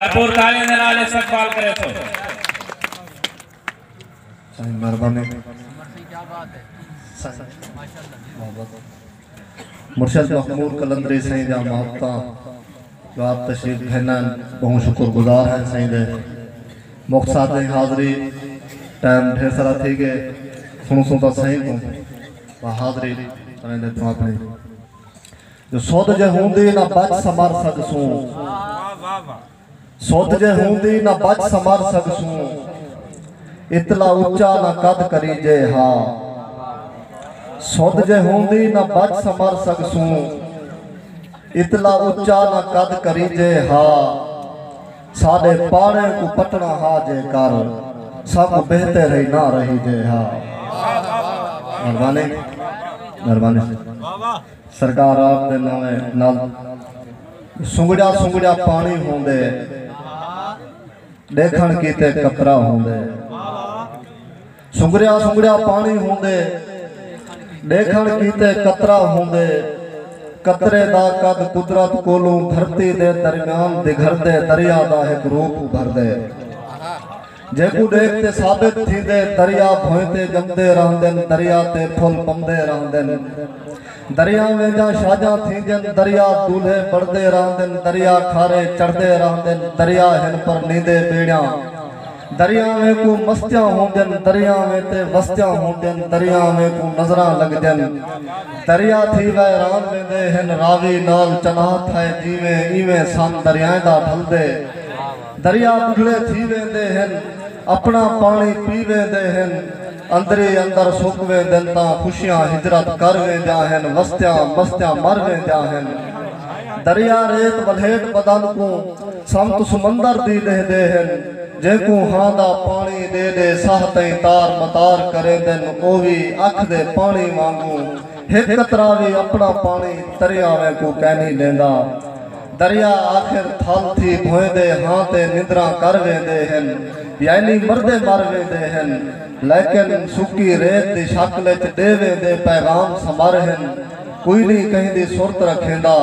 भरपूर ताली दे नाल इस्तकबाल करे तो सही मेहरबानी मुर्शद महमूद कलंदरी सही जा मोहब्बता जो आप तशरीफ लेना बहुत शुक्रगुजार हैं सही दे मकसद ने हाज़री टाइम ढेर सारा थी गए सुनो तो सही को हाज़री सही दे तो अपनी जो सौद जे होंदी ना बच समर सकसूं सौद जे होंदी ना बच समर सकसूं इतला ऊंचा ना कद करी जे हा सौद जे होंदी ना बच समर सकसूं इतला ऊंचा ना कद करी जे हा साडे पाड़े को पटना हा जे कर सब बहते रही ना रही जे हा। मेहरबानी मेहरबानी सरकार आप दे नाल सुंगड़ा सुंगड़ा पानी होंदे देखण कीते कतरा होंदे सुंगड़ा सुंगड़ा पानी होंदे देखण कीते कतरा होंदे कतरे दा कद कुदरत कोलों धरती दे दरम्यान दिघरदे दरिया दा एक रूप उभरदे जेकू देखते साबित थींदे दरिया भोंते जमदे रहंदन दरिया ते फुल पमदे रहंदन दरिया में जा शाजा थींदन दरिया दूल्हे बढ़दे रहंदन दरिया खारे चढ़दे रहंदन दरिया हिन पर नींदे बेड़िया दरिया में को मस्तियां होंदन दरिया में ते वस्तियां होंदन दरिया में को नजरा लगदन दरिया थी वैरान वेंदे हिन रावी नाल चना थाए जीवे इवे सन दरियाएं दा ढलदे दरिया बुढ़ले थी वेंदे हिन अपना पानी पी वेंदे हिन अंदरे अंदर सुख वेंदन ता खुशियां हिजरत कर वेंदा हिन वस्तियां मस्तियां मर वेंदा हिन दरिया रेत वलहेट बदन को समत समंदर दी दे हिन जेको हांदा पानी दे दे साहते तार मतार करे दिन ओ भी अख दे पानी वांगू एक कतरा भी अपना पानी दरिया में को कहनी लेंदा दरिया आखिर थल थी भोंदे हां ते निद्रा कर वेंदे हन यानी मरदे मर वेंदे हन लेकिन सुकी रेत दी शक्ल च दे वेंदे पैगाम समर हन कोई नहीं कहीं दी सुरत रखेंदा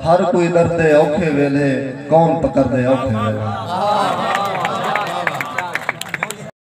हर कोई डरदे औखे वेले कौन पकड़दे औखे वेले।